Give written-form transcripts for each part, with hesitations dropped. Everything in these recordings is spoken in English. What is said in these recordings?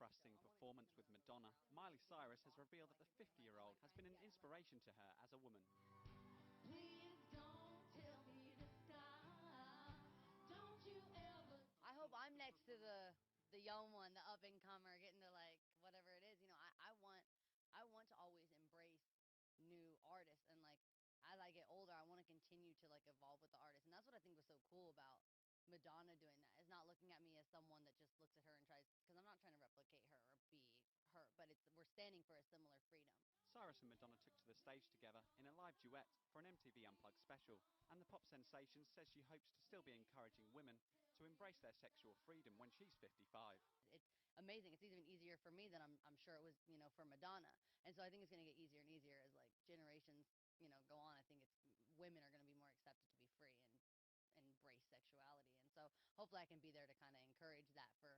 contrasting performance with Madonna, Miley Cyrus has revealed that the 50-year-old has been an inspiration to her as a woman. Please don't tell me to stop. Don't you ever. I hope I'm next to the young one, the up and comer, getting to like whatever it is. I want to always embrace new artists, and like as I get older, I want to continue to like evolve with the artist, and that's what I think was so cool about Madonna doing that, is not looking at me as someone that just looks at her and tries, because I'm not trying to replicate her or be her, but we're standing for a similar freedom. Cyrus and Madonna took to the stage together in a live duet for an MTV Unplugged special, and the pop sensation says she hopes to still be encouraging women to embrace their sexual freedom when she's 55. It's amazing. It's even easier for me than I'm sure it was, for Madonna. And so I think it's going to get easier and easier as like generations, go on. I think it's women are going to be more accepted to be free and embrace sexuality. And so hopefully I can be there to kind of encourage that for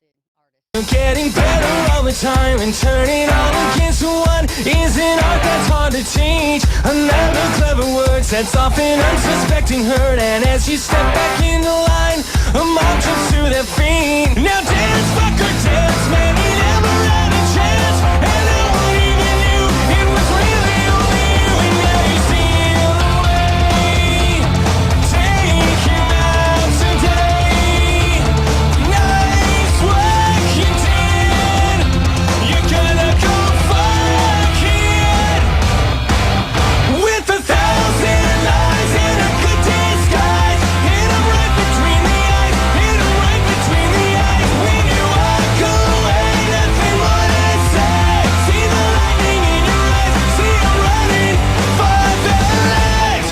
the artists. Getting better all the time and turning all against one is an art that's hard to teach. Another clever word sets off an unsuspecting hurt, and as you step back in the line, a mob jumps to their feet. Now dance, fucker, dance, man, he never had a chance, and no one even knew it was really only you, and now you steal away. Take him out today. Nice work you did. You're gonna go fuck it with 1,000 lies in a good disguise. Hit 'em right between the eyes. Hit 'em right between the eyes. When you walk away, nothing more to say. See the lightning in your eyes. See 'em running for the light.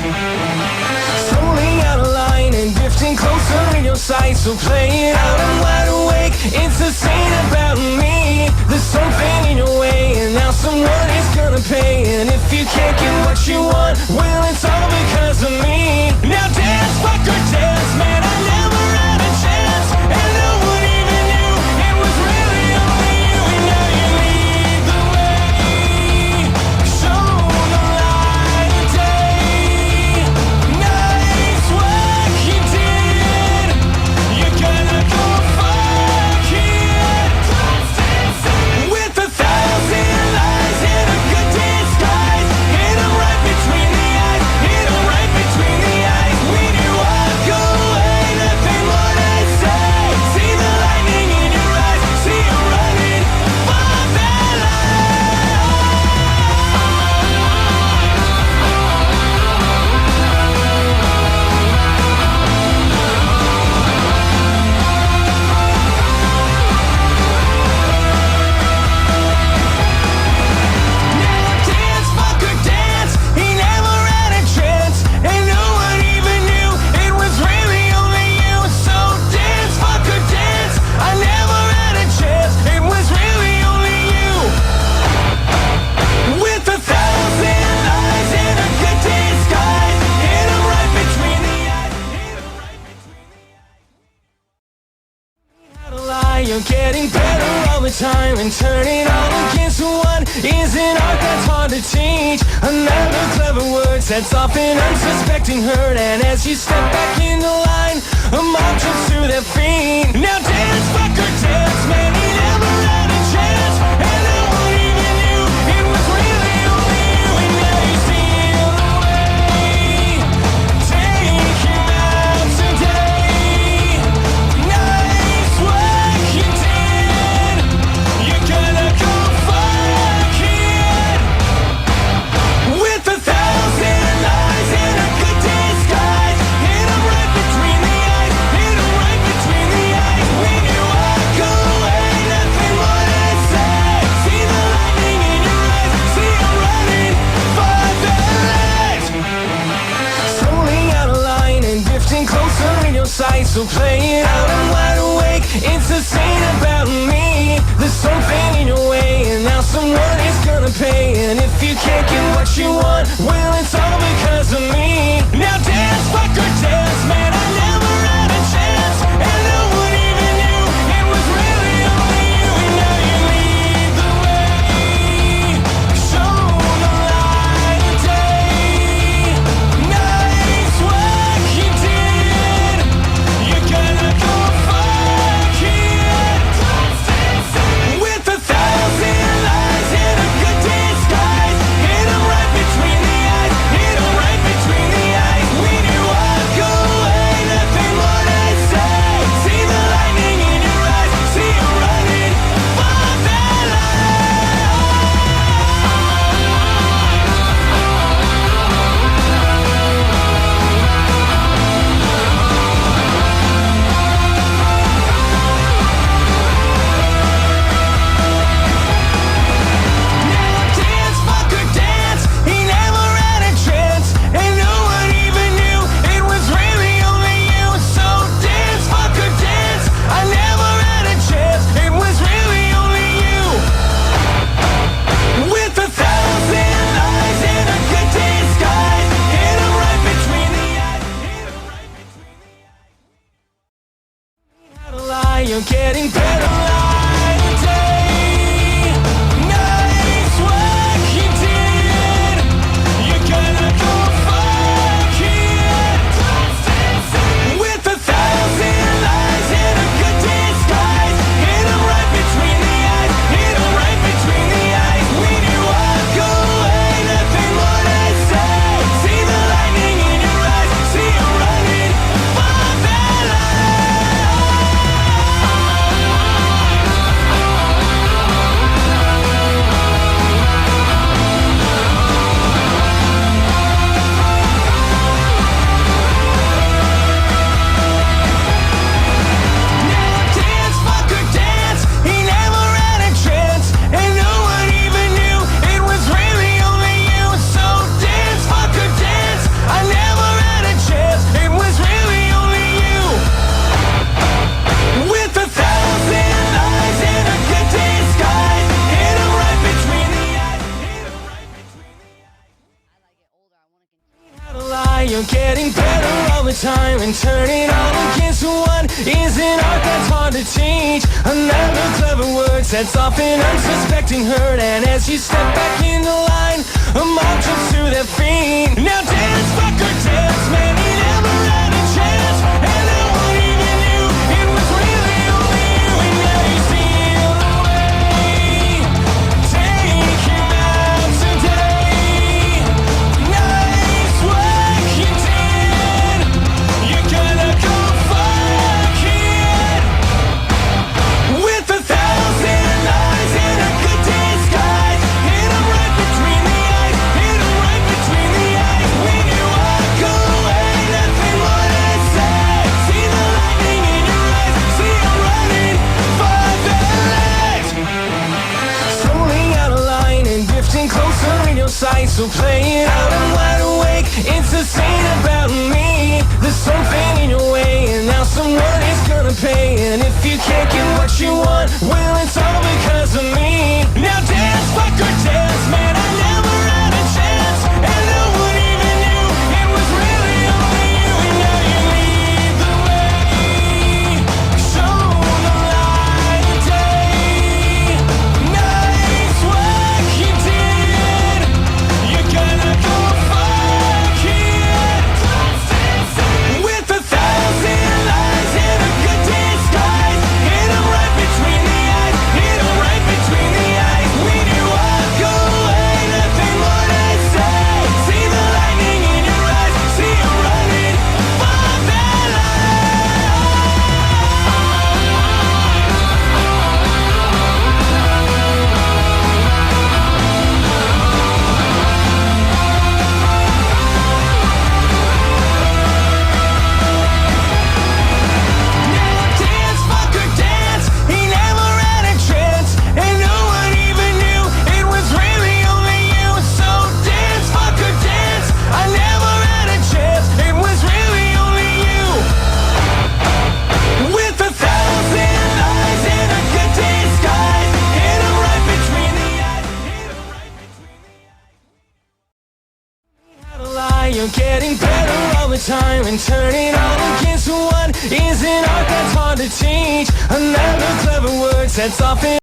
Slowly out of line and drifting closer in your sight. So play it out, I'm wide awake. It's a scene about me. There's something in your way, and now someone is gonna pay. And if you can't get what you want, well, it's all because of me. Now dance, fucker, dance, man, I never had a chance, and no one even knew it was really only you. And now you lead the way. Show the light of day. Nice work you did. You're gonna go fuck it with 1,000 lies in a good disguise. Hit 'em right between the eyes. Hit 'em right between the eyes. When you walk away, nothing more to say. See the lightning in your eyes. See 'em running for their Now dance, fucker, dance. He never had a chance, and no one even knew it was really only you. So dance, fucker, dance. I never had a chance. It was really only you. With 1,000 lies in a good disguise. Hit 'em right between the eyes. Hit 'em right between the eyes. How to lie, you're getting better all the time, and turning all against one is an art that's hard to teach. Another clever word sets off an unsuspecting hurt, and as you step back in the line, a mob jumps to their feet. Now dance, fucker, dance, man, he never had a chance, and no one even knew it was really only you. And now you steal away. Take him out today. Nice work you did. You're gonna go fuck it with 1,000 lies in a good disguise. Hit 'em right between the eyes. Hit 'em right between the eyes. When you walk away, nothing more to say. See the lightning in your eyes. See 'em running for the light. Slowly out of line and drifting closer in your sight. So play it out, I'm wide awake. It's a scene about me. There's something in your way, and now someone is gonna pay. And if you can't get what you want, well, it's all because of me. Now dance, fucker, dance, man, I never had a chance, and no one even knew it was really only you. And now you lead the way. Show the light of day. Nice work you did. You're gonna go fuck it You're getting better all the time, and turning all against one is an art that's hard to teach. Another clever word sets off an unsuspecting hurt, and as you step back in the line, a mob jumps to their feet. Now dance, fucker, dance, man, he never had a chance, and no one even knew it was really only you. And now you steal away, take him out today. Nice work you did, you're gonna go far, kid. With 1,000 lies in a good disguise, hit 'em right between the eyes, hit 'em right between the eyes. When you walk away, nothing more to say. See the lightning in your eyes, see 'em running for their lives. Slowly out of line and drifting closer in your sight, so play it out, I'm wide awake. It's a scene about me. There's something in your way, and now someone is gonna pay. And if you can't get what you want, well, it's all because of me. Now dance, fucker, dance, man, I never had a chance, and no one even knew it was really only you. And now you lead the way, show the light of day. Nice work you did, you're gonna go far, kid. With 1,000 lies in a good disguise, hit 'em right between the eyes, hit 'em right between the eyes. When you walk away, nothing more to say. See the lightning in your eyes, see 'em running for their Dance, fucker, dance. He never had a chance, and no one even knew it was really only you. So dance, fucker, dance. I never had a chance, it was really only you. With 1,000 lies in a good disguise, hit 'em right between the eyes, hit 'em right between the eyes. How to lie, you're getting better all the time, and turning all against one is an art that's hard to teach. Another clever word sets off an